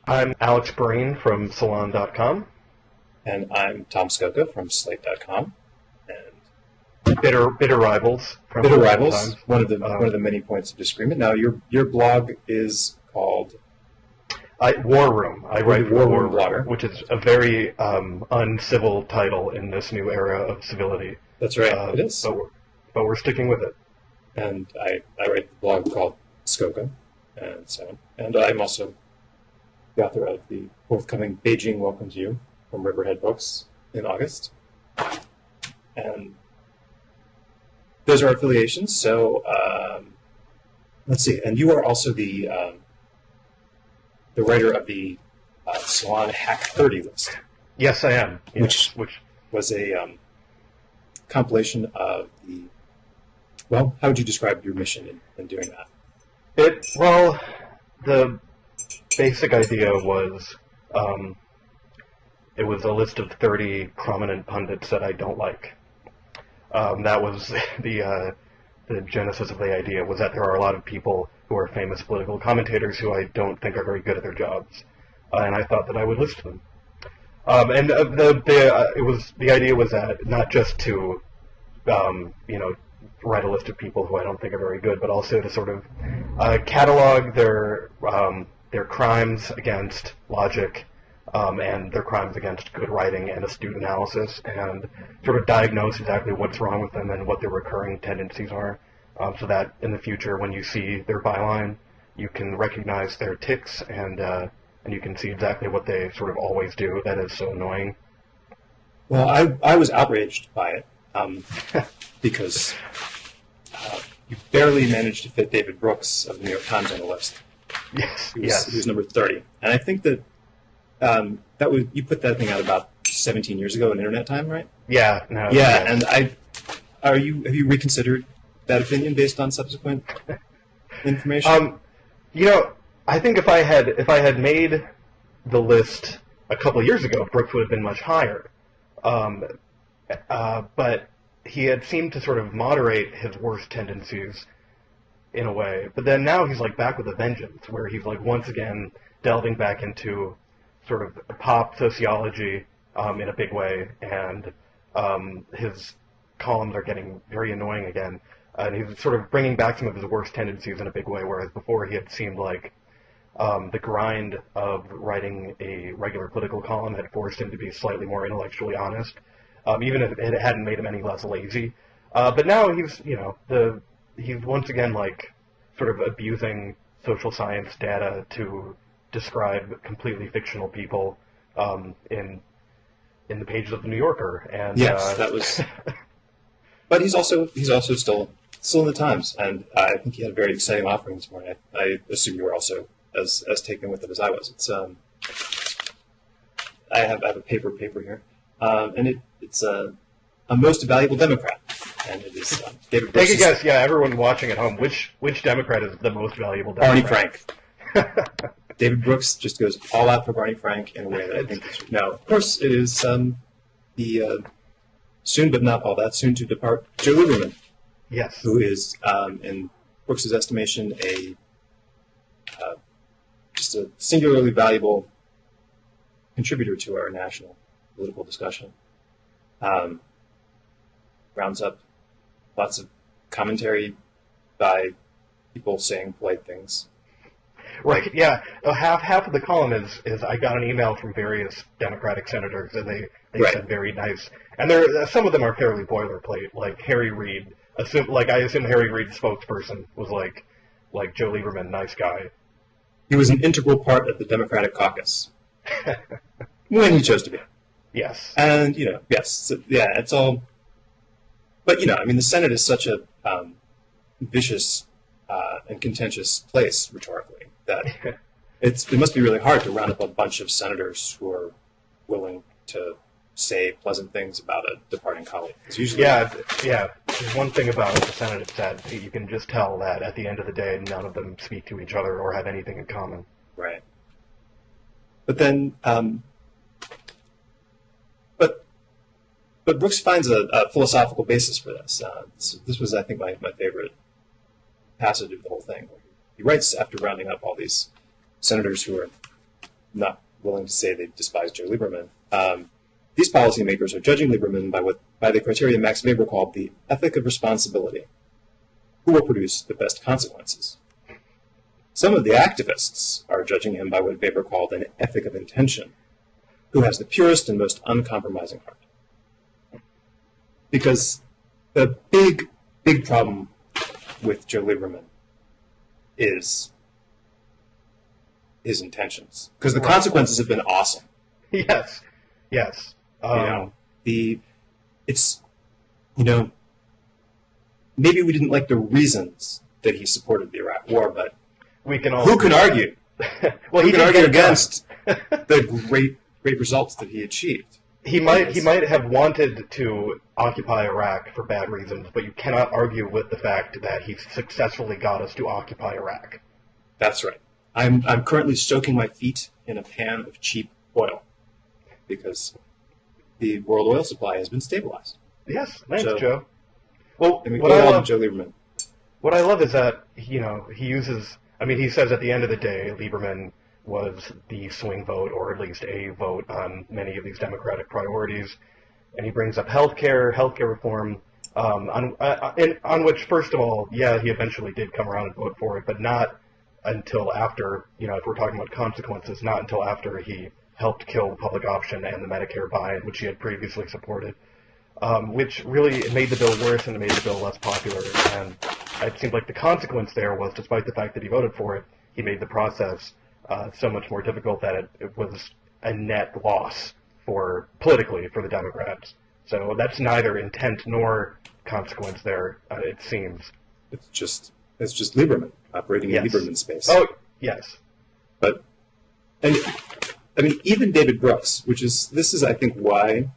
I'm Alex Pareene from Salon.com. And I'm Tom Scocca from Slate.com. And bitter rivals. Bitter rivals. One of the many points of disagreement. Now, your blog is called War Room. I write for War Room blogger, which is a very uncivil title in this new era of civility. That's right. It is. But we're sticking with it. And I write the blog called Scocca, and so on. And I'm also the author of the forthcoming Beijing Welcomes You from Riverhead Books in August. And those are our affiliations. So let's see. And you are also the writer of the Salon Hack 30 list. Yes, I am. Yes. Which was a compilation of the. Well, how would you describe your mission in doing that? The basic idea was it was a list of 30 prominent pundits that I don't like. That was the genesis of the idea, was that there are a lot of people who are famous political commentators who I don't think are very good at their jobs, and I thought that I would list them. The idea was that not just to write a list of people who I don't think are very good, but also to sort of catalog their crimes against logic and their crimes against good writing and astute analysis, and sort of diagnose exactly what's wrong with them and what their recurring tendencies are, so that in the future, when you see their byline, you can recognize their tics and you can see exactly what they sort of always do that is so annoying. Well, I was outraged by it because you barely managed to fit David Brooks of the New York Times on the list. Yes, he was number 30, and I think that you put that thing out about 17 years ago in Internet Time, right? Yeah. No. Yeah, and have you reconsidered that opinion based on subsequent information? I think if I had made the list a couple of years ago, Brooks would have been much higher. But he had seemed to sort of moderate his worst tendencies in a way. But then now he's like back with a vengeance, where he's like once again delving back into sort of pop sociology in a big way, and his columns are getting very annoying again. And he's sort of bringing back some of his worst tendencies in a big way, whereas before he had seemed like the grind of writing a regular political column had forced him to be slightly more intellectually honest, even if it hadn't made him any less lazy. But now he's once again like sort of abusing social science data to describe completely fictional people in the pages of the New Yorker. And yes, that was. But he's also still in the Times, and I think he had a very exciting offering this morning. I assume you were also as taken with it as I was. It's I have a paper here, and it's a most valuable Democrat, and it is David Brooks. Take a guess, yeah, everyone watching at home. Which Democrat is the most valuable Democrat? Barney Frank. David Brooks just goes all out for Barney Frank in a way that I think is. Now, of course, it is the soon but not all that soon to depart Joe Lieberman. Yes. Who is, in Brooks' estimation, just a singularly valuable contributor to our national political discussion. Rounds up lots of commentary by people saying polite things. Right, yeah. Half of the column is I got an email from various Democratic senators, and they right. said very nice. And some of them are fairly boilerplate, like Harry Reid. I assume Harry Reid's spokesperson was like Joe Lieberman, nice guy. He was an integral part of the Democratic caucus when he chose to be. Yes. And yes, yeah, it's all. But the Senate is such a vicious and contentious place rhetorically that it must be really hard to round up a bunch of senators who are willing to say pleasant things about a departing colleague. It's usually yeah. There's one thing about the Senate is that you can just tell that at the end of the day, none of them speak to each other or have anything in common. Right. But then, but Brooks finds a philosophical basis for this. This was, I think, my favorite passage of the whole thing. He writes after rounding up all these senators who are not willing to say they despise Joe Lieberman. These policymakers are judging Lieberman by the criteria Max Weber called the ethic of responsibility. Who will produce the best consequences? Some of the activists are judging him by what Weber called an ethic of intention. Who has the purest and most uncompromising heart? Because the big problem with Joe Lieberman is his intentions. Because the consequences have been awesome. Yes. Maybe we didn't like the reasons that he supported the Iraq War, but who can argue? Well, who he can did argue get against the great results that he achieved? He might have wanted to occupy Iraq for bad reasons, but you cannot argue with the fact that he successfully got us to occupy Iraq. That's right. I'm currently soaking my feet in a pan of cheap oil because the world oil supply has been stabilized. Yes, thanks, Joe. Well, what I love Joe Lieberman. What I love is that he uses. I mean, he says at the end of the day, Lieberman was the swing vote, or at least a vote on many of these Democratic priorities, and he brings up healthcare reform, on which, first of all, yeah, he eventually did come around and vote for it, but not until after, if we're talking about consequences, not until after he helped kill the public option and the Medicare buy-in, which he had previously supported, which really made the bill worse and it made the bill less popular. And it seemed like the consequence there was, despite the fact that he voted for it, he made the process so much more difficult that it was a net loss politically for the Democrats. So that's neither intent nor consequence there, it seems. It's just Lieberman operating in Lieberman space. Oh, yes. Even David Brooks, this is I think why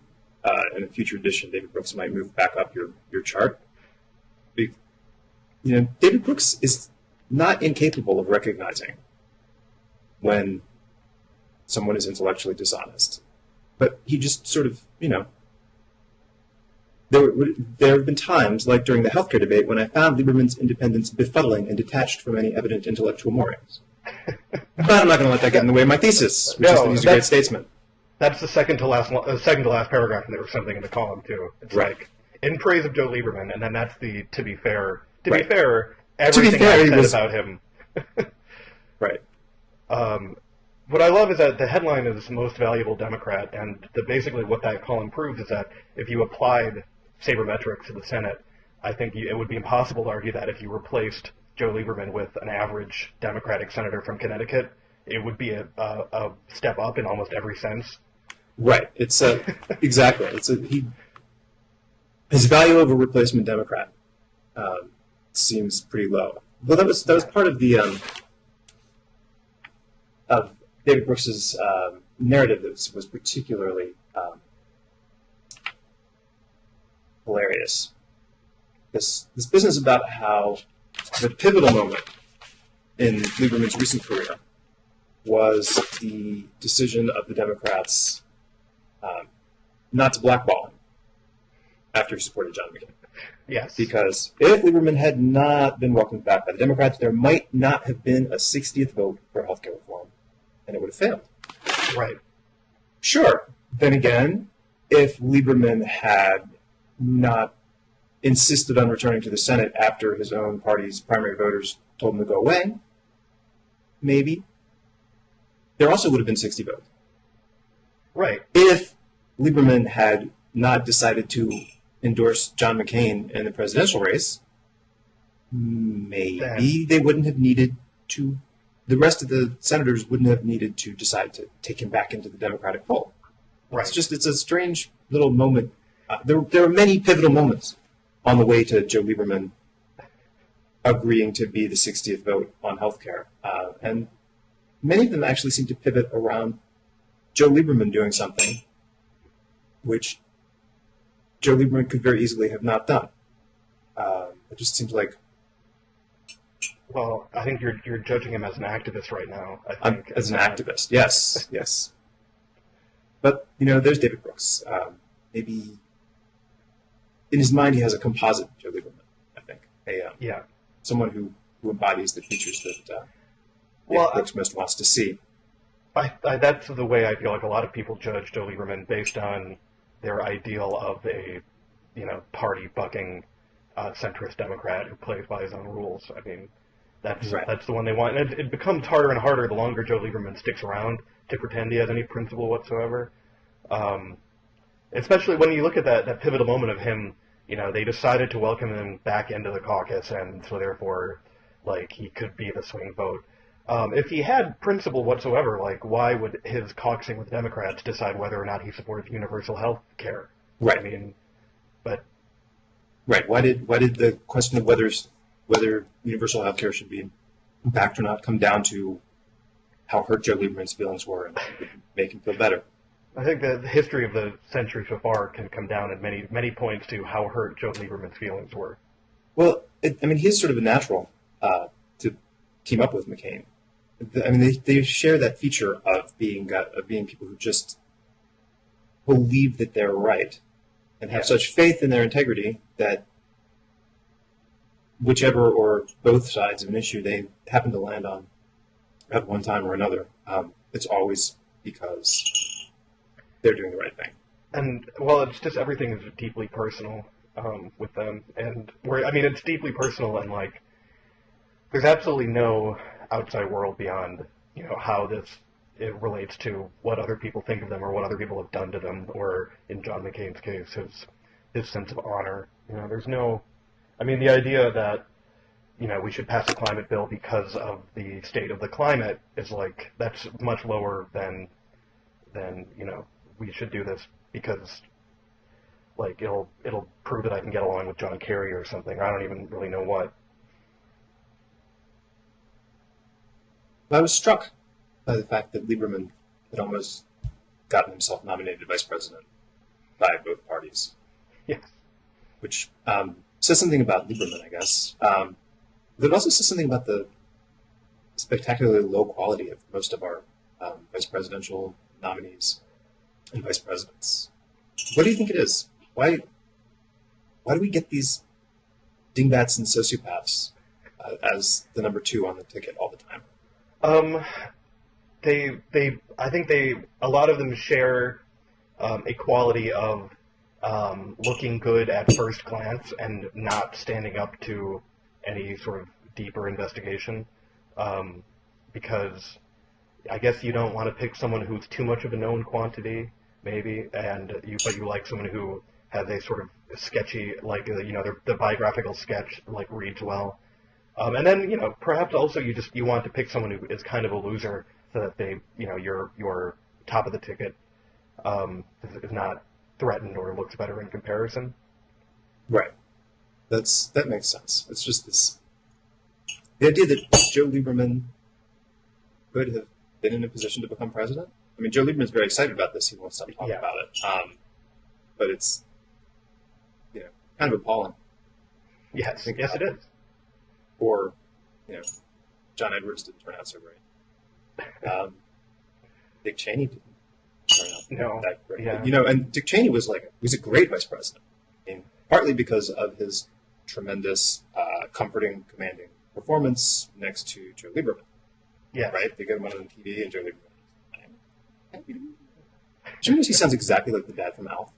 in a future edition David Brooks might move back up your chart. David Brooks is not incapable of recognizing when someone is intellectually dishonest. But he just sort of, there have been times, like during the healthcare debate, when I found Lieberman's independence befuddling and detached from any evident intellectual moorings. But I'm not going to let that get in the way of my thesis, which is that he's a great statesman. That's the second to last paragraph, and there was something in the column, too. It's like, in praise of Joe Lieberman, and then that's the, to be fair, everything I said about him. Right. What I love is that the headline is Most Valuable Democrat, and basically what that column proves is that if you applied sabermetrics to the Senate, I think it would be impossible to argue that if you replaced Joe Lieberman with an average Democratic senator from Connecticut, it would be a step up in almost every sense. Right. It's exactly. His value of a replacement Democrat seems pretty low. Well, that was part of the of David Brooks's narrative that was particularly hilarious. This business about how the pivotal moment in Lieberman's recent career was the decision of the Democrats not to blackball him after he supported John McCain. Yes. Because if Lieberman had not been welcomed back by the Democrats, there might not have been a 60th vote for healthcare reform, and it would have failed. Right. Sure. Then again, if Lieberman had not insisted on returning to the Senate after his own party's primary voters told him to go away, maybe there also would have been 60 votes. Right. If Lieberman had not decided to endorse John McCain in the presidential race, maybe they wouldn't have needed to, the rest of the senators wouldn't have needed to decide to take him back into the Democratic fold. Right. It's a strange little moment. There are many pivotal moments on the way to Joe Lieberman agreeing to be the 60th vote on healthcare. And many of them actually seem to pivot around Joe Lieberman doing something which Joe Lieberman could very easily have not done. It just seems like... Well, I think you're judging him as an activist right now. I think as an activist, yes. But, there's David Brooks. Maybe in his mind he has a composite Joe Lieberman, I think. Someone who embodies the features Well, folks most wants to see. That's the way I feel like a lot of people judge Joe Lieberman, based on their ideal of a, party bucking centrist Democrat who plays by his own rules. I mean, that's the one they want. And it becomes harder and harder the longer Joe Lieberman sticks around to pretend he has any principle whatsoever. Especially when you look at that pivotal moment of him, they decided to welcome him back into the caucus, and so therefore, he could be the swing vote. If he had principle whatsoever, why would his caucusing with Democrats decide whether or not he supports universal health care? Right. I mean, Right. Why did the question of whether universal health care should be backed or not come down to how hurt Joe Lieberman's feelings were and make him feel better? I think the history of the century so far can come down at many points to how hurt Joe Lieberman's feelings were. Well, he's sort of a natural to team up with McCain. They share that feature of being people who just believe that they're right and have such faith in their integrity that whichever or both sides of an issue they happen to land on at one time or another, it's always because they're doing the right thing. And, well, it's just everything is deeply personal with them. And, it's deeply personal, and, there's absolutely no outside world beyond, how it relates to what other people think of them or what other people have done to them, or, in John McCain's case, his sense of honor. There's no... the idea that, we should pass a climate bill because of the state of the climate is, that's much lower than we should do this because, it'll prove that I can get along with John Kerry or something. I don't even really know what. I was struck by the fact that Lieberman had almost gotten himself nominated vice president by both parties. Yes. Which says something about Lieberman, I guess. But it also says something about the spectacularly low quality of most of our vice presidential nominees and vice presidents. What do you think it is? Why do we get these dingbats and sociopaths as the number 2 on the ticket all the time? I think a lot of them share a quality of looking good at first glance and not standing up to any sort of deeper investigation, because I guess you don't want to pick someone who's too much of a known quantity, maybe, but you like someone who has a sort of sketchy, the biographical sketch reads well. And then, perhaps also you want to pick someone who is kind of a loser so that they, your top of the ticket is not threatened or looks better in comparison. Right. That makes sense. It's just the idea that Joe Lieberman could have been in a position to become president. Joe Lieberman's very excited about this. He won't stop talking about it. But it's, kind of appalling. Yes, it is. Or, John Edwards didn't turn out so great. Dick Cheney didn't turn out that great. Yeah. And Dick Cheney was a great vice president. Partly because of his tremendous, comforting, commanding performance next to Joe Lieberman. Yeah. Right? They get him on TV, and Joe Lieberman. Jim, he sounds exactly like the dad from Alf.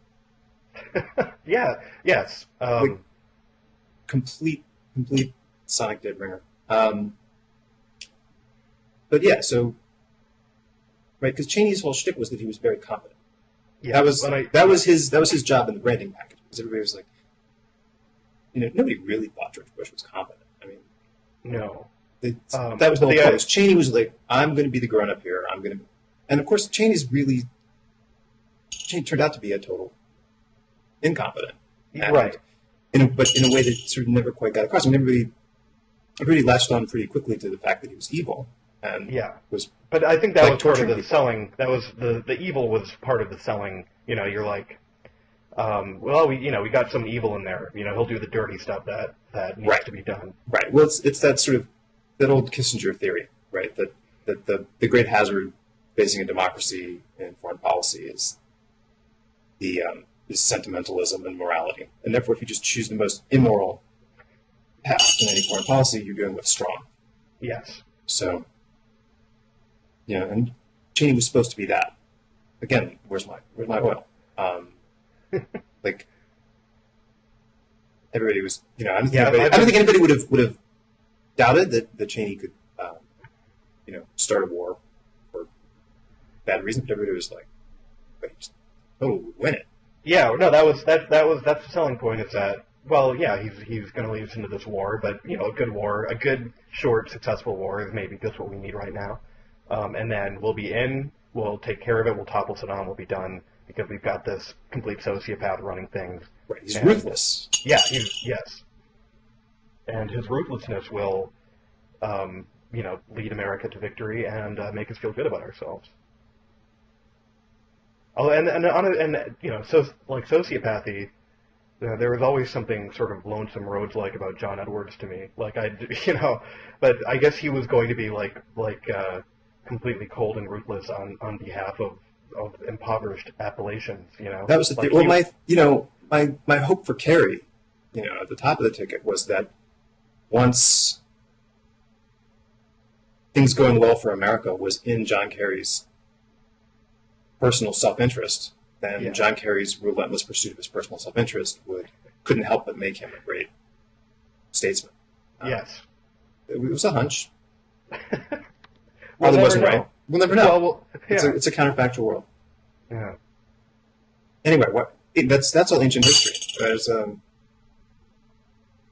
Yeah. Yes. Complete sonic dead ringer. But yeah, so right, because Cheney's whole shtick was that he was very competent. Yeah, that was his job in the branding package. Because everybody was like, nobody really thought George Bush was competent. No. That was the whole point. Cheney was like, I'm going to be the grown up here. And of course, Cheney turned out to be a total incompetent. Right. But in a way that sort of never quite got across. Everybody latched on pretty quickly to the fact that he was evil. And but I think that was part of the selling. That was the evil was part of the selling. You're like, we got some evil in there. He'll do the dirty stuff that needs to be done. Right. Well, it's that sort of that old Kissinger theory, right? That the great hazard facing a democracy in foreign policy is is sentimentalism and morality, and therefore, if you just choose the most immoral path in any foreign policy, you're doing what's strong. Yes. So, and Cheney was supposed to be that. Again, where's my oil? Like everybody was, I don't think anybody would have doubted that Cheney could, start a war for bad reason. But everybody was like, win it. Yeah, no, that's the selling point. Is that he's going to lead us into this war, but a good war, a good short successful war is maybe just what we need right now. And then we'll be in, we'll take care of it, we'll topple Saddam, we'll be done because we've got this complete sociopath running things. Right, he's ruthless. Yeah, yes. And his ruthlessness will, lead America to victory and make us feel good about ourselves. Oh, and sociopathy. There was always something sort of Lonesome Rhodes-like about John Edwards to me. But I guess he was going to be completely cold and ruthless on behalf of impoverished Appalachians. That was the thing. Well, my hope for Kerry, at the top of the ticket was that once things going well for America was in John Kerry's personal self-interest, then John Kerry's relentless pursuit of his personal self-interest couldn't help but make him a great statesman. Yes. It was a hunch. Probably wasn't right. We'll never know. It's a counterfactual world. Yeah. Anyway, that's all ancient history.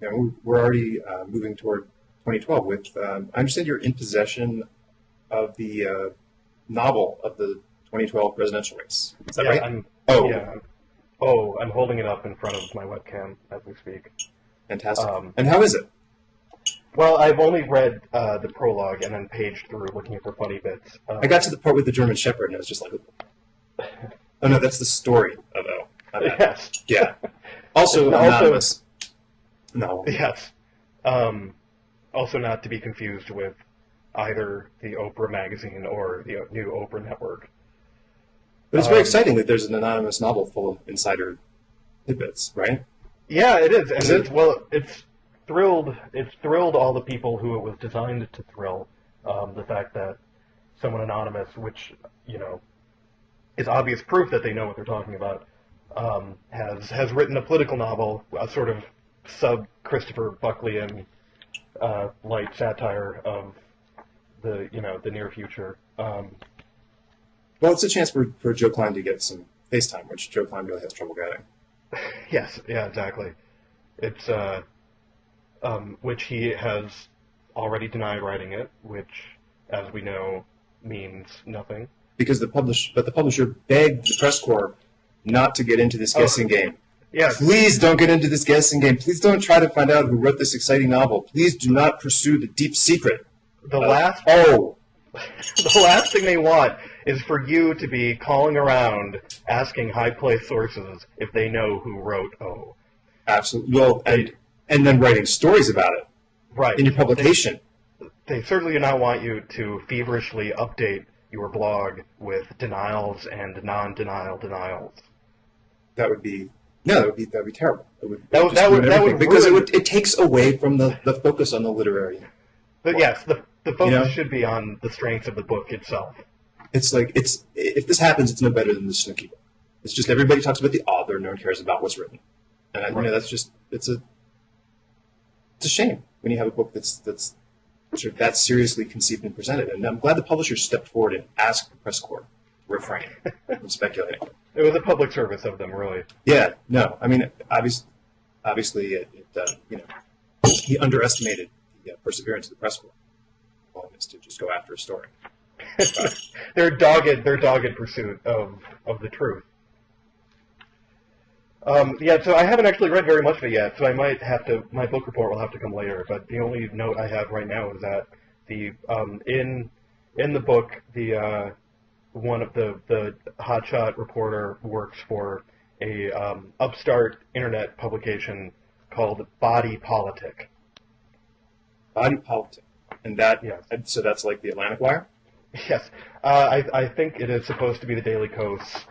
We're already moving toward 2012 with, I understand you're in possession of the novel of the 2012 presidential race. Is that right? I'm holding it up in front of my webcam as we speak. Fantastic. And how is it? Well, I've only read the prologue and then paged through looking for funny bits. I got to the part with the German Shepherd and I was just like, oh no, that's the story of O. Yes. Yeah. Also anonymous. No. Yes. Also not to be confused with either the Oprah magazine or the new Oprah network. But it's very exciting that there's an anonymous novel full of insider tidbits, right? Yeah, it is. And it's thrilled all the people who it was designed to thrill. The fact that someone anonymous, which, is obvious proof that they know what they're talking about, has written a political novel, a sort of sub-Christopher Buckleyan light satire of the near future. Well, it's a chance for Joe Klein to get some FaceTime, which Joe Klein really has trouble getting. Yes, yeah, exactly. It's which he has already denied writing it, which, as we know, means nothing. Because the publisher begged the press corps not to get into this guessing game. Yes. Please don't get into this guessing game. Please don't try to find out who wrote this exciting novel. Please do not pursue the deep secret. The last thing they want is for you to be calling around asking high-placed sources if they know who wrote O. Absolutely. Well, and then writing stories about it. Right. In your publication. They certainly do not want you to feverishly update your blog with denials and non-denial denials. That would be terrible. That would because it takes away from the focus on the literary. But yes, the focus should be on the strengths of the book itself. It's like if this happens, it's no better than the Snooki book. It's just everybody talks about the author, no one cares about what's written, and that's just it's a shame when you have a book that's sort of that seriously conceived and presented. And I'm glad the publisher stepped forward and asked the press corps to refrain from speculating. It was a public service of them, really. Yeah, no, I mean, obviously, he underestimated the perseverance of the press corps. Is to just go after a story. Their dogged pursuit of the truth. So I haven't actually read very much of it yet, so I might have to. My book report will have to come later. But the only note I have right now is that the in the book, the one of the hotshot reporter works for a upstart internet publication called Body Politic. Body Politic. And so that's like the Atlantic Wire? Yes. I think it is supposed to be the Daily Kos.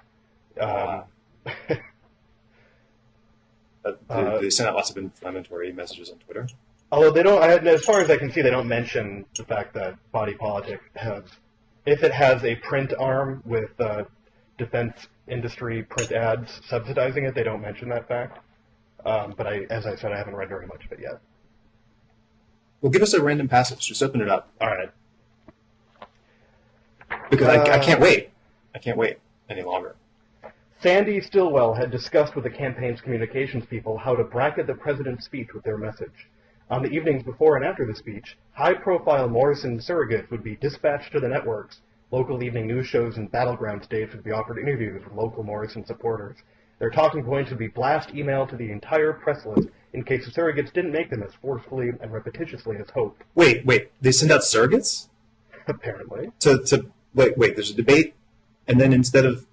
They send out lots of inflammatory messages on Twitter. Although they don't, as far as I can see, they don't mention the fact that Body Politic has if it has a print arm with defense industry print ads subsidizing it, they don't mention that fact. But as I said, I haven't read very much of it yet. Well, give us a random passage. Just open it up. All right. Because I can't wait. I can't wait any longer. Sandy Stillwell had discussed with the campaign's communications people how to bracket the president's speech with their message. On the evenings before and after the speech, high-profile Morrison surrogates would be dispatched to the networks. Local evening news shows and battleground states would be offered interviews with local Morrison supporters. Their talking points would be blast email to the entire press list in case the surrogates didn't make them as forcefully and repetitiously as hoped. Wait. They send out surrogates? Apparently. Wait. There's a debate, and then instead of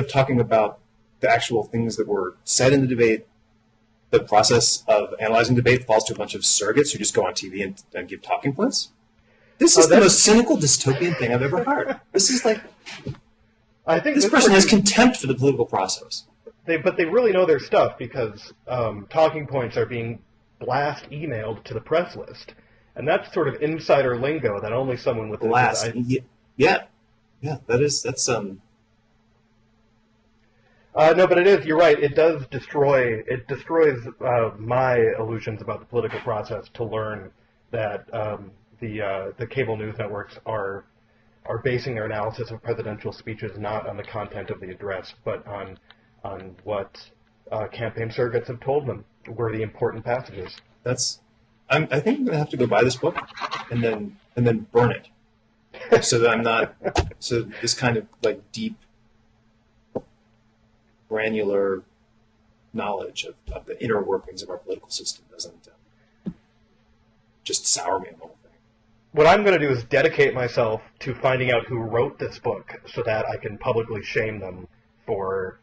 talking about the actual things that were said in the debate, the process of analyzing debate falls to a bunch of surrogates who just go on TV and give talking points? This is the most cynical dystopian thing I've ever heard. This is like... I think this person has contempt for the political process. But they really know their stuff because talking points are being blast emailed to the press list. And that's sort of insider lingo that only someone with... Blast. Yeah, that's... No, but it is, you're right, it destroys my illusions about the political process to learn that the cable news networks are basing their analysis of presidential speeches not on the content of the address, but on what campaign surrogates have told them were the important passages. I think I'm going to have to go buy this book and then burn it so that I'm not, so this kind of like deep, granular knowledge of the inner workings of our political system doesn't just sour me on the whole thing. What I'm going to do is dedicate myself to finding out who wrote this book so that I can publicly shame them for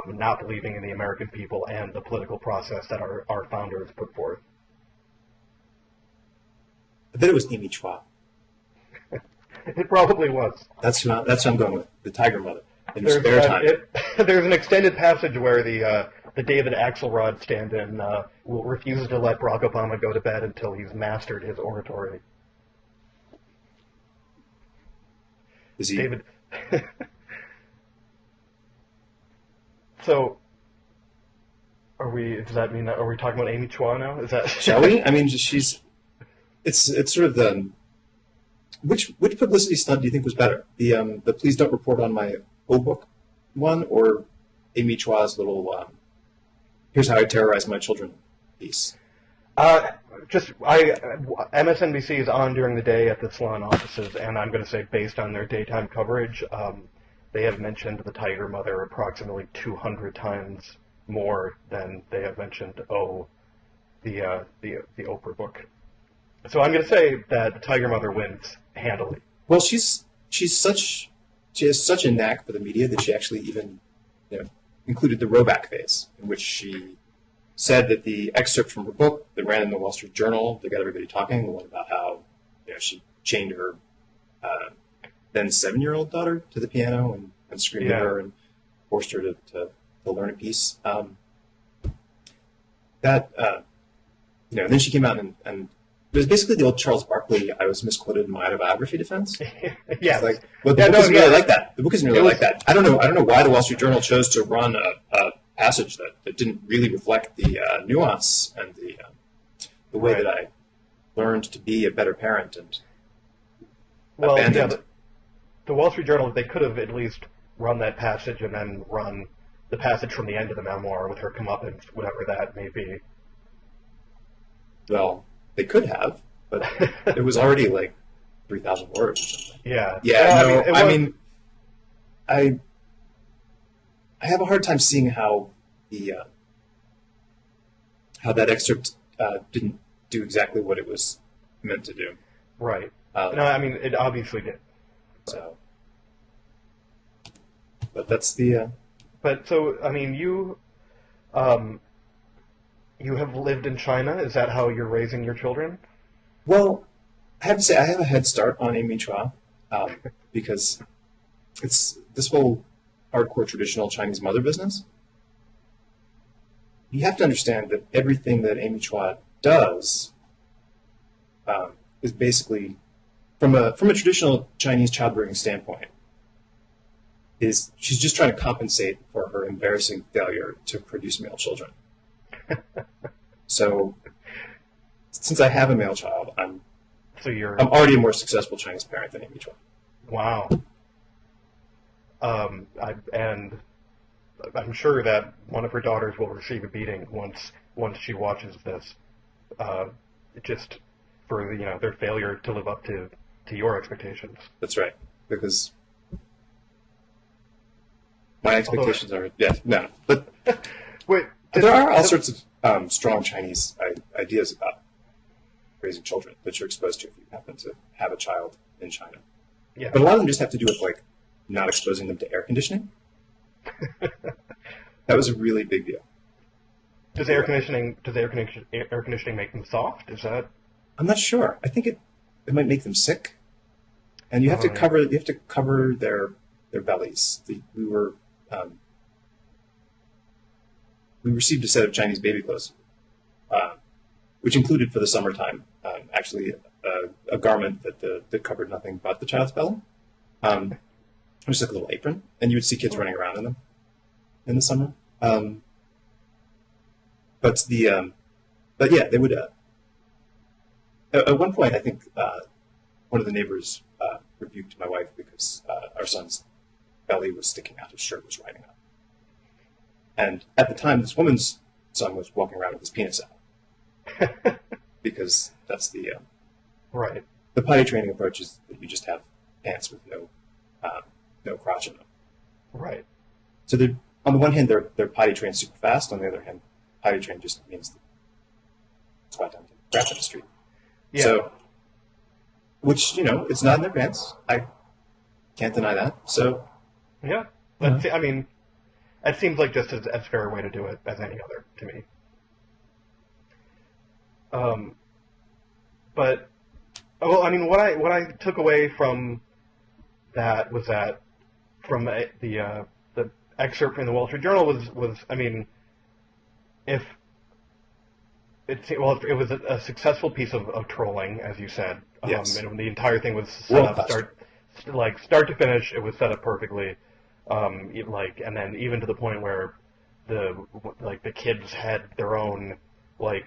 not believing in the American people and the political process that our founders put forth. I bet it was Amy Chua. It probably was. That's who I'm going with, the Tiger Mother. In her spare time. There's an extended passage where the David Axelrod stand-in refuses to let Barack Obama go to bed until he's mastered his oratory. Is he? David. So, are we? Does that mean that are we talking about Amy Chua now? Is that? Shall we? I mean, it's sort of the. Which publicity stunt do you think was better? The please don't report on my old book one, or Amy Chua's little here's how I terrorize my children piece? MSNBC is on during the day at the salon offices, and I'm going to say based on their daytime coverage, they have mentioned the Tiger Mother approximately 200 times more than they have mentioned the Oprah book. So I'm going to say that the Tiger Mother wins handily. Well, she has such a knack for the media that she actually even included the Roback phase, in which she said that the excerpt from her book that ran in the Wall Street Journal that got everybody talking, the one about how she chained her then 7-year-old daughter to the piano and screamed at her and forced her to learn a piece. And then she came out and it was basically the old Charles Barkley, I was misquoted in my autobiography defense. Yeah. The book isn't really like that. The book isn't really like that. I don't know why the Wall Street Journal chose to run a passage that didn't really reflect the nuance and the way that I learned to be a better parent and abandoned. The Wall Street Journal, they could have at least run that passage and then run the passage from the end of the memoir with her comeuppance, whatever that may be. Well, they could have, but it was already like 3,000 words or something. Yeah. Yeah, I have a hard time seeing how how that excerpt didn't do exactly what it was meant to do. Right. It obviously did. So, but that's the. But so, you have lived in China. Is that how you're raising your children? Well, I have to say I have a head start on Amy Chua because it's this whole hardcore traditional Chinese mother business. You have to understand that everything that Amy Chua does is basically from a traditional Chinese childbearing standpoint, is she's just trying to compensate for her embarrassing failure to produce male children. So, since I have a male child, I'm already a more successful Chinese parent than Amy Chua. Wow. And I'm sure that one of her daughters will receive a beating once she watches this, just for their failure to live up to your expectations. That's right, because my expectations are no, but wait, there are all sorts of strong Chinese ideas about raising children that you're exposed to if you happen to have a child in China. Yeah, but a lot of them just have to do with like not exposing them to air conditioning. That was a really big deal. Does air conditioning make them soft? Is that? I'm not sure. I think it might make them sick, and you have to cover their bellies. We received a set of Chinese baby clothes, which included for the summertime actually a garment that covered nothing but the child's belly. It was like a little apron, and you would see kids running around in them in the summer. But yeah, they would. At one point, I think one of the neighbors rebuked my wife because our son's belly was sticking out, his shirt was riding up. And at the time, this woman's son was walking around with his penis out. Because that's the right. The potty training approach is that you just have pants with no crotch in them. Right. So on the one hand, they're potty trained super fast. On the other hand, potty trained just means squat down to crap in the street. Yeah. So, which it's not in their pants. I can't deny that. So. Yeah. I mean, it seems like just as fair a way to do it as any other to me. But, well, I mean, what I took away from that was that from the excerpt from the Wall Street Journal was I mean, it was a successful piece of trolling, as you said. Yes. And the entire thing was set up start to finish. It was set up perfectly. And then even to the point where the kids had their own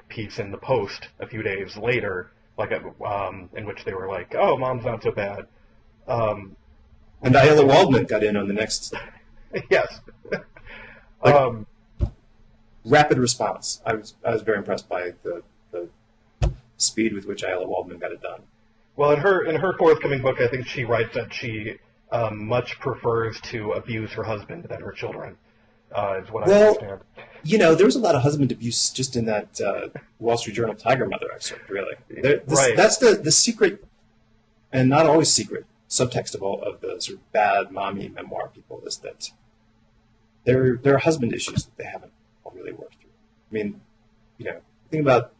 piece in the Post a few days later, in which they were like, "Oh, Mom's not so bad." And Ayala Waldman got in on the next. Yes. Rapid response. I was very impressed by the speed with which Ayala Waldman got it done. Well, in her forthcoming book, I think she writes that she much prefers to abuse her husband than her children. Is what I understand. There was a lot of husband abuse just in that Wall Street Journal Tiger Mother excerpt, really. Right. That's the secret, and not always secret, subtext of the sort of bad mommy memoir people is that there are husband issues that they haven't really worked through. I mean, the thing about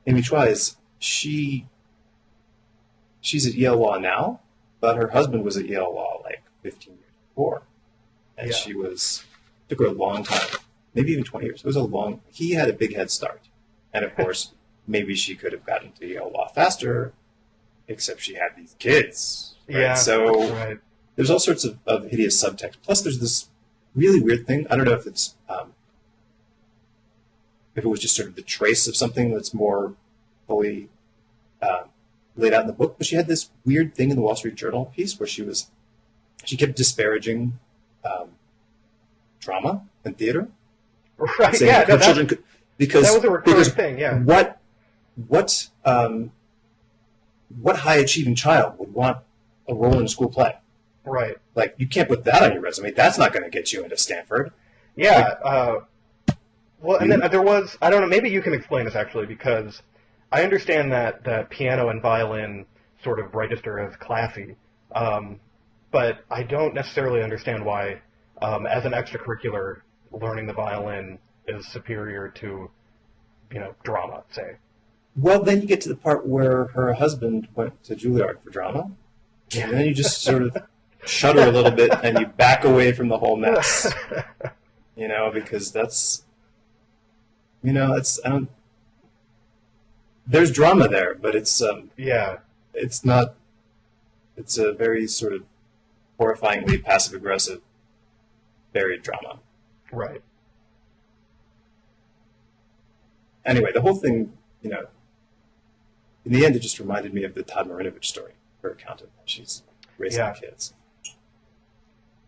Amy Chua is she's at Yale Law now, but her husband was at Yale Law 15 years before. And took her a long time, maybe even 20 years. He had a big head start. And of course, maybe she could have gotten to Yale Law faster, except she had these kids. Right? Yeah. So there's all sorts of hideous subtext. Plus there's this really weird thing. I don't know if it's, if it was just sort of the trace of something that's more fully laid out in the book, but she had this weird thing in the Wall Street Journal piece where she kept disparaging drama and theater. Right. Yeah. Children could, because that was a recurring thing. Yeah. What high achieving child would want a role in a school play? Right. You can't put that on your resume. That's not going to get you into Stanford. Yeah. Well, and then there was, I don't know, maybe you can explain this actually, because I understand that piano and violin sort of register as classy, but I don't necessarily understand why, as an extracurricular, learning the violin is superior to, drama, say. Well, then you get to the part where her husband went to Juilliard for drama, and then you just sort of shudder a little bit and you back away from the whole mess, because that's, there's drama there, but it's, yeah. it's not. It's a very sort of horrifyingly passive-aggressive, buried drama. Right. Anyway, the whole thing, in the end, it just reminded me of the Todd Marinovich story, her account of how she's raising kids.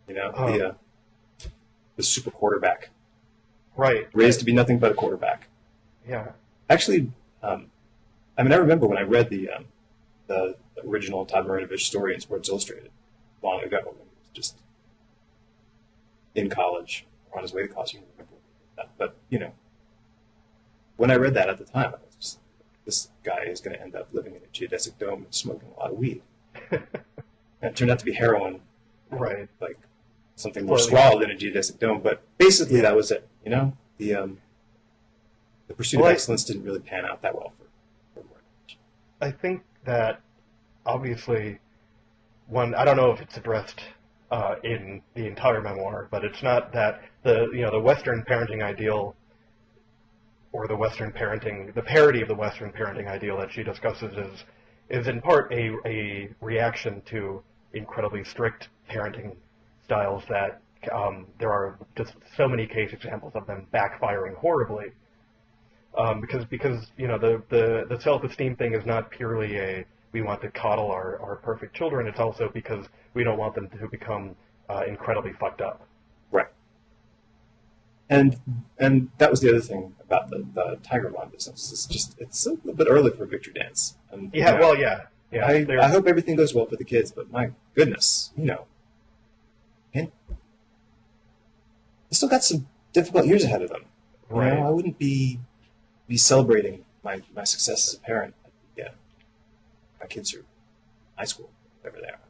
The super quarterback. Right. Raised to be nothing but a quarterback. Yeah. Actually, I remember when I read the original Todd Marinovich story in Sports Illustrated long ago, when he was just in college, or on his way to college. But, when I read that at the time, I was just, this guy is going to end up living in a geodesic dome and smoking a lot of weed. And it turned out to be heroin. Right. Like something more squalid than a geodesic dome. But basically that was it, The pursuit of excellence didn't really pan out that well for Marinovich. I think that, obviously, I don't know if it's addressed in the entire memoir, but it's not that the Western parenting ideal, or the parody of the Western parenting ideal that she discusses is in part a reaction to incredibly strict parenting styles that there are just so many case examples of them backfiring horribly. Because the self-esteem thing is not purely we want to coddle our perfect children. It's also because we don't want them to become incredibly fucked up. Right. And that was the other thing about the Tiger Wine business. It's a little bit early for a victory dance. And, yeah. I hope everything goes well for the kids, but my goodness, and they still got some difficult years ahead of them. Right. I wouldn't be celebrating my success as a parent. Yeah, my kids are in high school, whatever they are.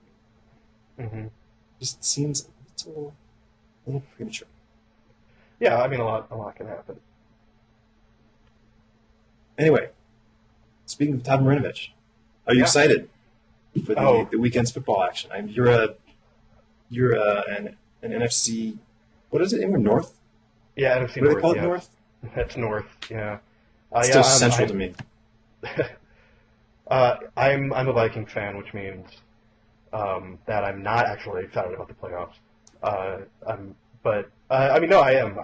Mm-hmm. Just seems a little premature. Yeah, a lot can happen. Anyway, speaking of Todd Marinovich, are you excited for the weekend's football action? You're an NFC. What is it? Anywhere north? Yeah, NFC North. What North. do they call it? North? That's North. Yeah. It's still central to me. I'm a Vikings fan, which means that I'm not actually excited about the playoffs. I am.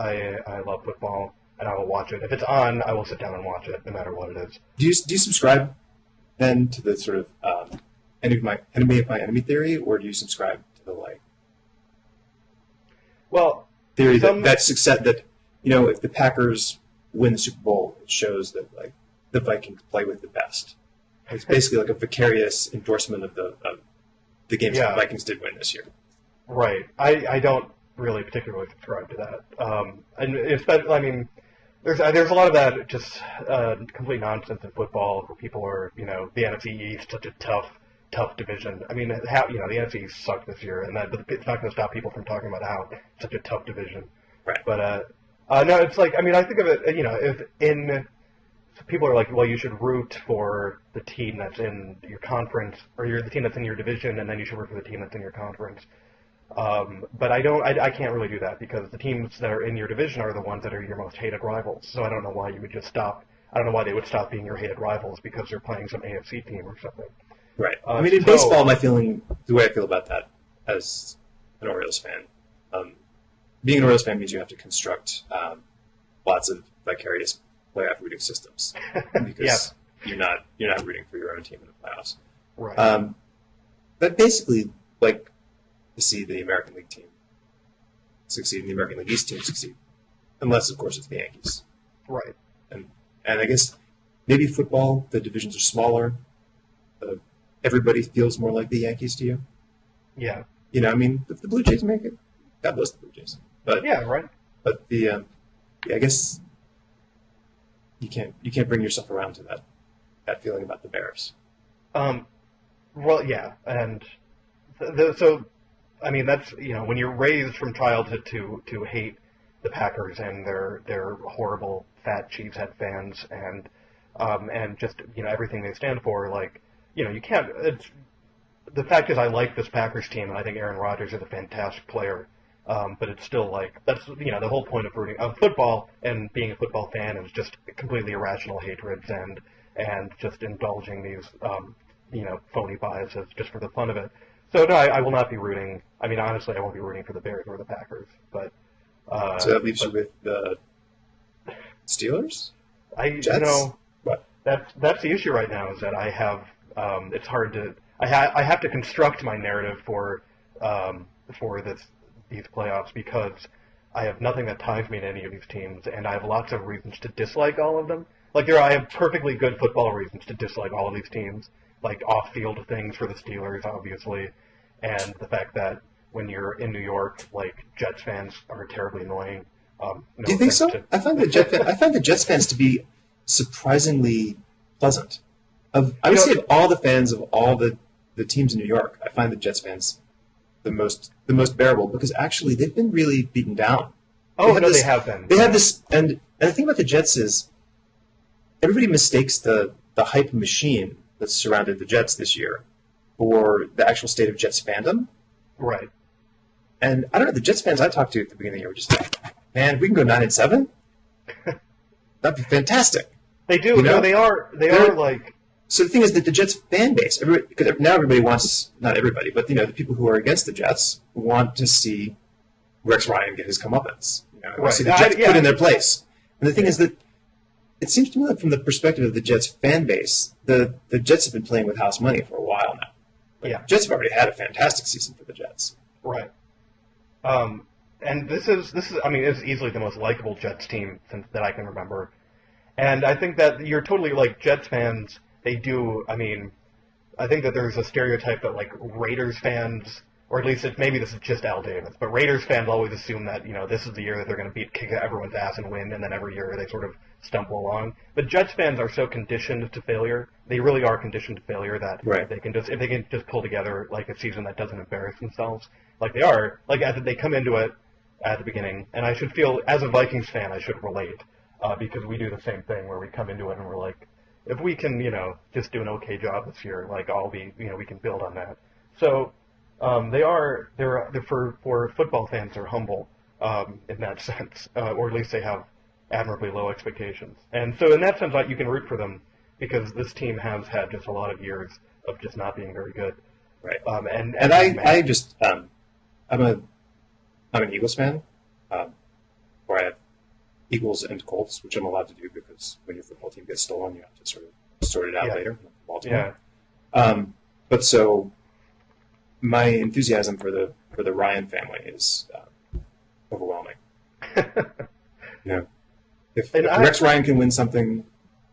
I love football, and I will watch it. If it's on, I will sit down and watch it, no matter what it is. Do you subscribe then to the sort of enemy of my enemy theory, or do you subscribe to the theory that success that if the Packers win the Super Bowl, it shows that the Vikings play with the best. It's basically like a vicarious endorsement of the games that the Vikings did win this year. Right. I don't really particularly subscribe to that. And especially, there's a lot of that just complete nonsense in football where people are, the NFC East, such a tough division. The NFC East sucked this year, and it's not going to stop people from talking about how it's such a tough division. Right. But no, it's I think of it, if people are like, well, you should root for the team that's in your conference, or the team that's in your division, and then you should root for the team that's in your conference. But I can't really do that, because the teams that are in your division are the ones that are your most hated rivals. So I don't know why you would just stop. I don't know why they would stop being your hated rivals because they're playing some AFC team or something. Right. In baseball, the way I feel about that as an Orioles fan, being an Orioles fan means you have to construct lots of vicarious playoff rooting systems because you're not rooting for your own team in the playoffs. Right. But basically, to see the American League team succeed and the American League East team succeed, unless of course it's the Yankees. Right. And I guess maybe football, the divisions are smaller. Everybody feels more like the Yankees to you. Yeah. If the Blue Jays make it, God bless the Blue Jays. But yeah, right. But I guess you can't bring yourself around to that feeling about the Bears. Well, yeah, and that's when you're raised from childhood to hate the Packers and their horrible fat cheesehead fans and just everything they stand for. You can't. The fact is, I like this Packers team, and I think Aaron Rodgers is a fantastic player. But it's still that's the whole point of football and being a football fan is just completely irrational hatreds and just indulging these phony biases just for the fun of it. So no, I will not be rooting. I mean, honestly, I won't be rooting for the Bears or the Packers. But so that leaves you with the Steelers? Jets? What? That's the issue right now is that I have it's hard to I have to construct my narrative for these playoffs because I have nothing that ties me to any of these teams, and I have lots of reasons to dislike all of them. Like I have perfectly good football reasons to dislike all of these teams, like off-field things for the Steelers, obviously, and the fact that when you're in New York, like Jets fans are terribly annoying. Do you think so? I find the Jets fans to be surprisingly pleasant. I would say of all the fans of all the teams in New York, I find the Jets fans the most bearable because actually they've been really beaten down. They have been. They have this, and the thing about the Jets is everybody mistakes the hype machine that surrounded the Jets this year for the actual state of Jets fandom. Right. And I don't know, the Jets fans I talked to at the beginning of the year were just like, man, we can go 9-7? That'd be fantastic. They do. No, they are like... So the thing is that the Jets fan base, because now everybody wants, not everybody, but the people who are against the Jets want to see Rex Ryan get his comeuppance. Right. See the Jets put in their place. And the thing is that it seems to me like from the perspective of the Jets fan base, the Jets have been playing with house money for a while now. Yeah. The Jets have already had a fantastic season for the Jets. Right. And this is I mean, it's easily the most likable Jets team that I can remember. And I think that you're totally like Jets fans. They do. I mean, I think that there's a stereotype that like Raiders fans, or at least maybe this is just Al Davis, but Raiders fans always assume that this is the year that they're going to kick everyone's ass and win, and then every year they sort of stumble along. But Jets fans are so conditioned to failure. They really are conditioned to failure that if they can just pull together like a season that doesn't embarrass themselves, like they are, like as they come into it at the beginning. And I should feel, as a Vikings fan, I should relate because we do the same thing where we come into it and we're like, if we can, just do an okay job this year, like we can build on that. So they're for football fans, they're humble in that sense, or at least they have admirably low expectations. And so in that sense, you can root for them because this team has had just a lot of years of just not being very good. Right. I'm an Eagles fan, where I have Eagles and Colts, which I'm allowed to do because when your football team gets stolen, you have to sort of sort it out later. Baltimore. Yeah. But so my enthusiasm for the Ryan family is overwhelming. If Rex Ryan can win something,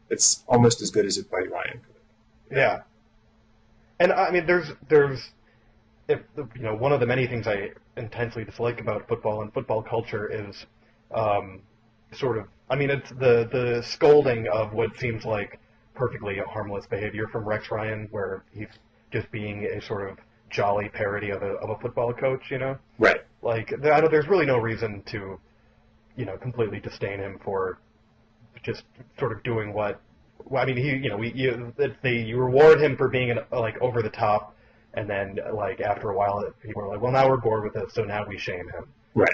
it's almost as good as if Buddy Ryan could. Yeah. And I mean, there's one of the many things I intensely dislike about football and football culture is it's the scolding of what seems like perfectly harmless behavior from Rex Ryan, where he's just being a sort of jolly parody of a football coach, Right. Like, there's really no reason to, completely disdain him for just sort of doing what. Well, I mean, you reward him for being over the top, and then after a while, people are like, well, now we're bored with it, so now we shame him. Right.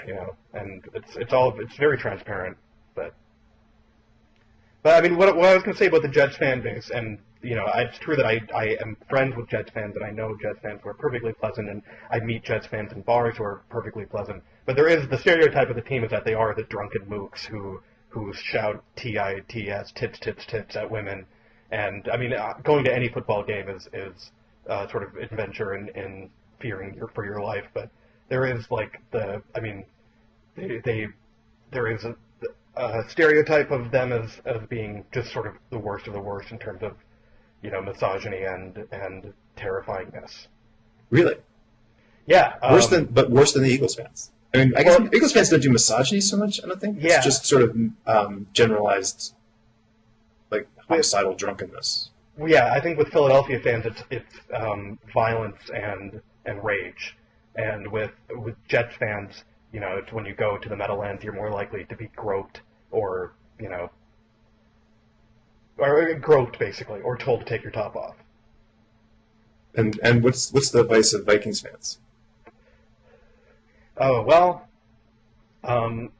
And it's very transparent, but I mean, what I was going to say about the Jets fan base, and it's true that I am friends with Jets fans, and I know Jets fans who are perfectly pleasant, and I meet Jets fans in bars who are perfectly pleasant. But there is the stereotype of the team is that they are the drunken mooks who shout TITS, tits, tits, tits at women. And, I mean, going to any football game is sort of adventure in fearing for your life. But there is, there is a stereotype of them as being just sort of the worst of the worst in terms of, misogyny and terrifyingness. Really? Yeah. Worse than the Eagles fans. I mean, I guess Eagles fans don't do misogyny so much, I don't think. It's just sort of generalized, homicidal drunkenness. Well, yeah, I think with Philadelphia fans, it's violence and rage. And with Jets fans, it's when you go to the Meadowlands, you're more likely to be groped or groped, basically, or told to take your top off. And what's the vice of Vikings fans? Oh, well, Vikings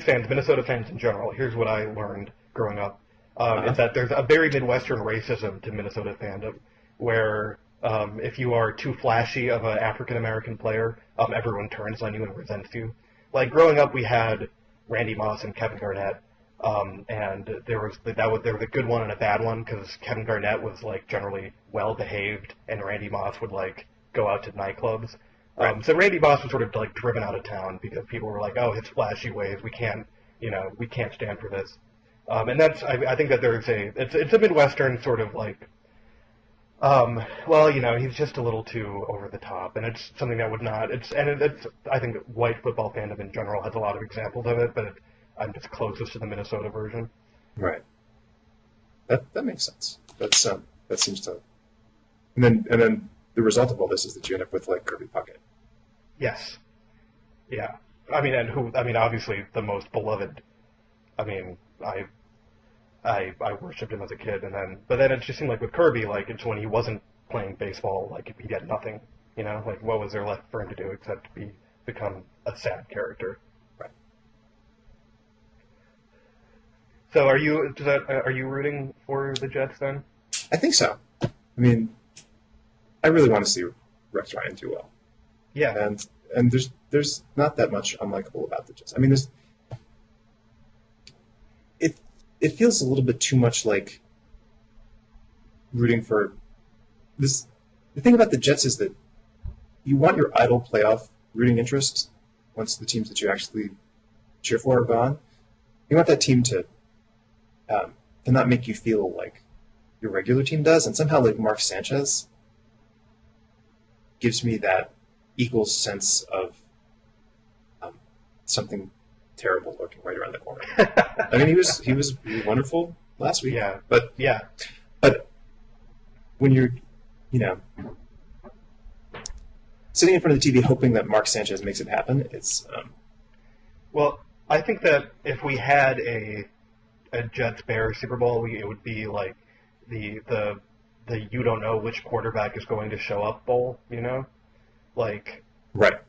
fans, Minnesota fans in general, here's what I learned growing up. is that there's a very Midwestern racism to Minnesota fandom, where if you are too flashy of an African-American player, everyone turns on you and resents you. Like, growing up, we had Randy Moss and Kevin Garnett, and there was a good one and a bad one, because Kevin Garnett was, like, generally well-behaved, and Randy Moss would, like, go out to nightclubs. So Randy Moss was sort of, like, driven out of town because people were like, oh, his flashy ways, we can't stand for this. And that's, I think that it's a Midwestern sort of, like, well, he's just a little too over the top, and it's something that would not, I think that white football fandom in general has a lot of examples of it, but I'm just closest to the Minnesota version. Right. That makes sense. That seems to, and then the result of all this is that you end up with, like, Kirby Puckett. Yes. Yeah. Obviously the most beloved. I worshipped him as a kid, but then it just seemed like with Kirby, like, it's when he wasn't playing baseball, like, he had nothing, like, what was there left for him to do except become a sad character. Right. So are you rooting for the Jets then? I think so. I mean, I really want to see Rex Ryan do well. Yeah. And there's not that much unlikable about the Jets. I mean, it feels a little bit too much like rooting for this. The thing about the Jets is that you want your idle playoff rooting interest once the teams that you actually cheer for are gone. You want that team to not make you feel like your regular team does, and somehow, like, Mark Sanchez gives me that equal sense of something terrible lurking right around the corner. I mean, he was wonderful last week. Yeah. But when you're, sitting in front of the TV hoping that Mark Sanchez makes it happen, it's. Well, I think that if we had a Jets-Bears Super Bowl, it would be like the you don't know which quarterback is going to show up bowl. Like. Right.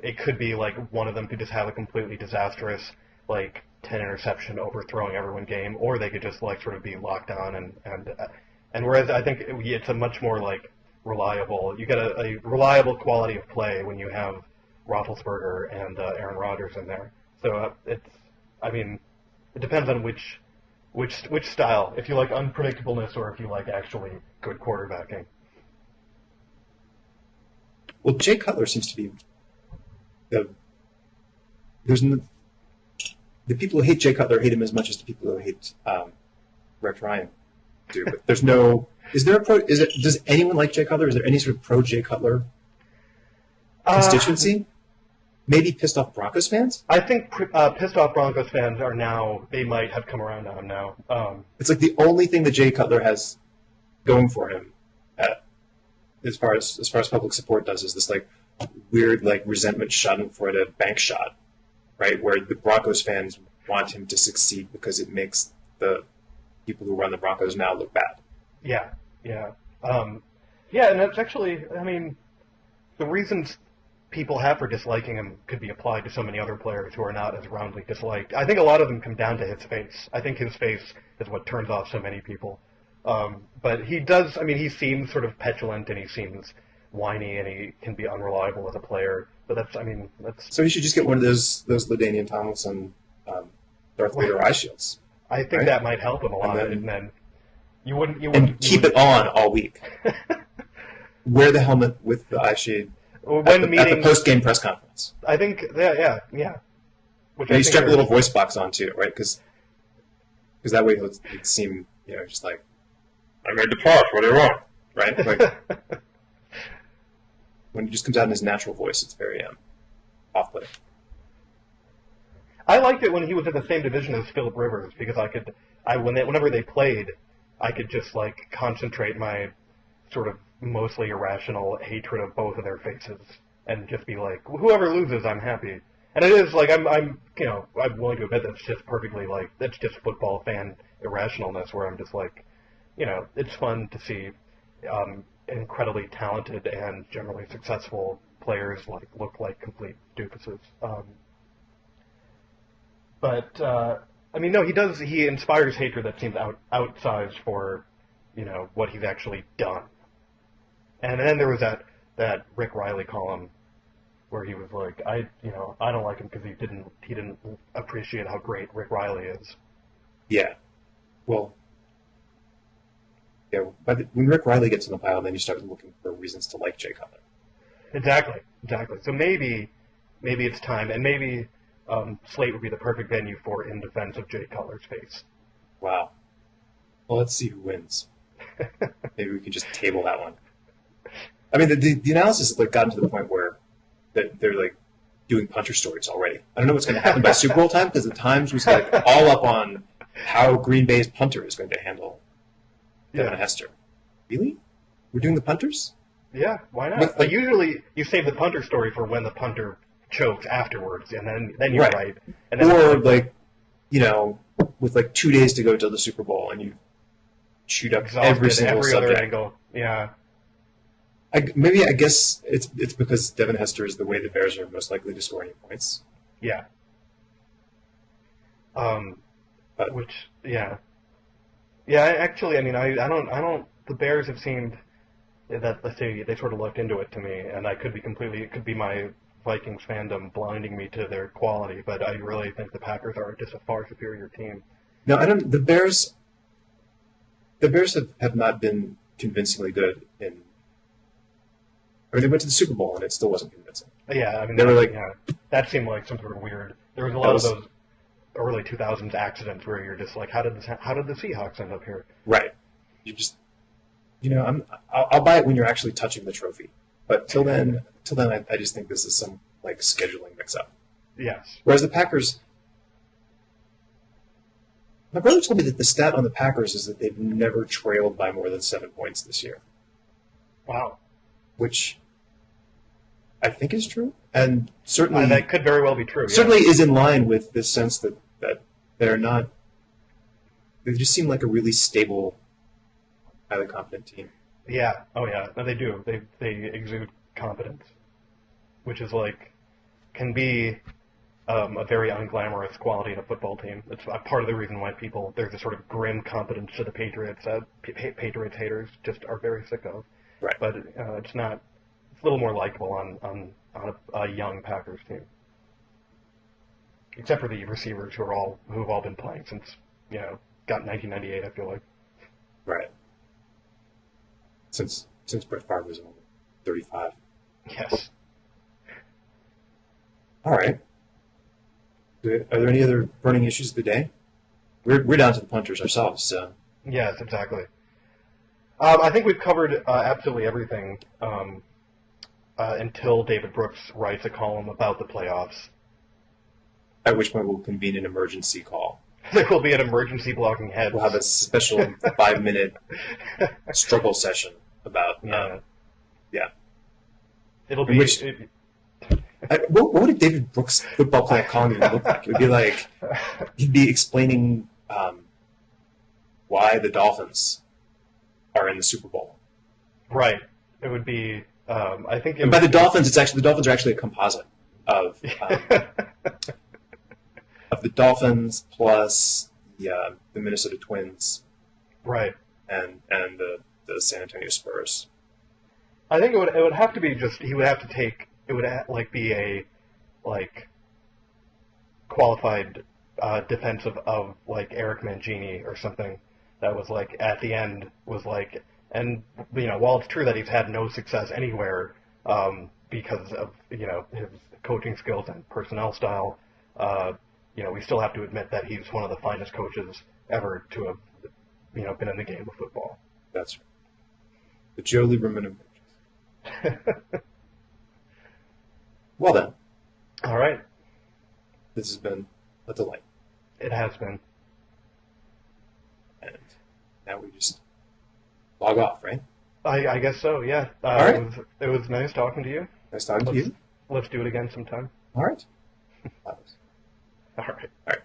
It could be like one of them could just have a completely disastrous, like, 10 interception overthrowing everyone game, or they could just, like, sort of be locked down and whereas I think it's a much more, like, reliable. You get a reliable quality of play when you have Roethlisberger and Aaron Rodgers in there. So it depends on which style. If you like unpredictableness or if you like actually good quarterbacking. Well, Jay Cutler seems to be the people who hate Jay Cutler hate him as much as the people who hate Rex Ryan do. But there's no. Does anyone like Jay Cutler? Is there any sort of pro Jay Cutler constituency? Maybe pissed off Broncos fans? I think pissed off Broncos fans are now. They might have come around on him now. It's like the only thing that Jay Cutler has going for him, as far as public support does, is this, like, weird, like, resentment schadenfreude bank shot, right? Where the Broncos fans want him to succeed because it makes the people who run the Broncos now look bad. Yeah. And that's actually, the reasons people have for disliking him could be applied to so many other players who are not as roundly disliked. I think a lot of them come down to his face. I think his face is what turns off so many people. But he does, he seems sort of petulant and he seems whiny and he can be unreliable as a player. But that's. So he should just get one of those LaDainian Tomlinson, Darth Vader eye shields. I think that might help him a lot. And then you wouldn't keep it on all week. Wear the helmet with the eye shade at the post-game press conference. I think, yeah. And you strap a little voice box on too, right? Because that way it'd seem, just like, I made the pass, what do you want? Right? Like, when it just comes out in his natural voice, it's very off-putting. I liked it when he was in the same division as Phillip Rivers because whenever they played, I could just, like, concentrate my sort of mostly irrational hatred of both of their faces and just be like, whoever loses, I'm happy. And it is like I'm willing to admit that's just perfectly, like, that's just football fan irrationalness where I'm just like, it's fun to see incredibly talented and generally successful players look like complete doofuses. But I mean, no, he does. He inspires hatred that seems outsized for, what he's actually done. And then there was that Rick Riley column where he was like, I don't like him because he didn't appreciate how great Rick Riley is. Yeah. Well, yeah. When Rick Riley gets in the pile, then you start looking for reasons to like Jay Cutler. Exactly. So maybe it's time, and maybe Slate would be the perfect venue for In Defense of Jay Cutler's face. Wow. Well, let's see who wins. Maybe we can just table that one. I mean, the analysis has gotten to the point where they're doing punter stories already. I don't know what's going to happen by Super Bowl time because the Times was all up on how Green Bay's punter is going to handle Devin Hester. Really? We're doing the punters? Yeah, why not? But usually you save the punter story for when the punter chokes afterwards, and then you're right. And then or with 2 days to go till the Super Bowl, and you shoot up every single subject. Other angle. Yeah. I guess it's because Devin Hester is the way the Bears are most likely to score any points. Yeah. Yeah. Actually, I mean, I don't. The Bears have seemed that they sort of looked into it to me, and it could be my Vikings fandom blinding me to their quality, but I really think the Packers are just a far superior team. No, the Bears have not been convincingly good in. I mean, they went to the Super Bowl and it still wasn't convincing. Yeah, I mean, that seemed like some sort of weird. There was a lot of those early 2000s accidents where you're just like, how did the Seahawks end up here? Right. You just, I'll buy it when you're actually touching the trophy. But till then, I just think this is some scheduling mix-up. Yes. Whereas the Packers, my brother told me that the stat on the Packers is that they've never trailed by more than 7 points this year. Wow. Which I think is true, and certainly that could very well be true. Certainly is in line with this sense that they're not. They just seem like a really stable, highly competent team. Yeah. Oh yeah. No, they do. They exude competence, which is can be a very unglamorous quality in a football team. It's part of the reason why there's a sort of grim competence to the Patriots that Patriots haters just are very sick of. Right. But it's not. It's a little more likable on a young Packers team, except for the receivers who've all been playing since 1998. I feel like. Right. Since Brett Favre was only 35. Yes. All right. Are there any other burning issues of the day? We're down to the punters ourselves, so. Yes, exactly. I think we've covered absolutely everything until David Brooks writes a column about the playoffs. At which point we'll convene an emergency call. There will be an emergency blocking heads. We'll have a special 5-minute struggle session about. Yeah. It'll be. What would a David Brooks football player column even look like? It would be he'd be explaining why the Dolphins are in the Super Bowl. Right. It would be. I think. And by the Dolphins, the Dolphins are actually a composite of of the Dolphins plus the Minnesota Twins, right, and the San Antonio Spurs. I think it would have to be he would have to take it would be a qualified defensive of Eric Mangini or something that was at the end was and while it's true that he's had no success anywhere because of his coaching skills and personnel style, we still have to admit that he's one of the finest coaches ever to have been in the game of football. That's right. The Joe Lieberman of coaches. Well then. All right. This has been a delight. It has been. And now we just log off, right? I guess so, yeah. All right. It was nice talking to you. Nice talking to you. Let's do it again sometime. All right. All right. All right.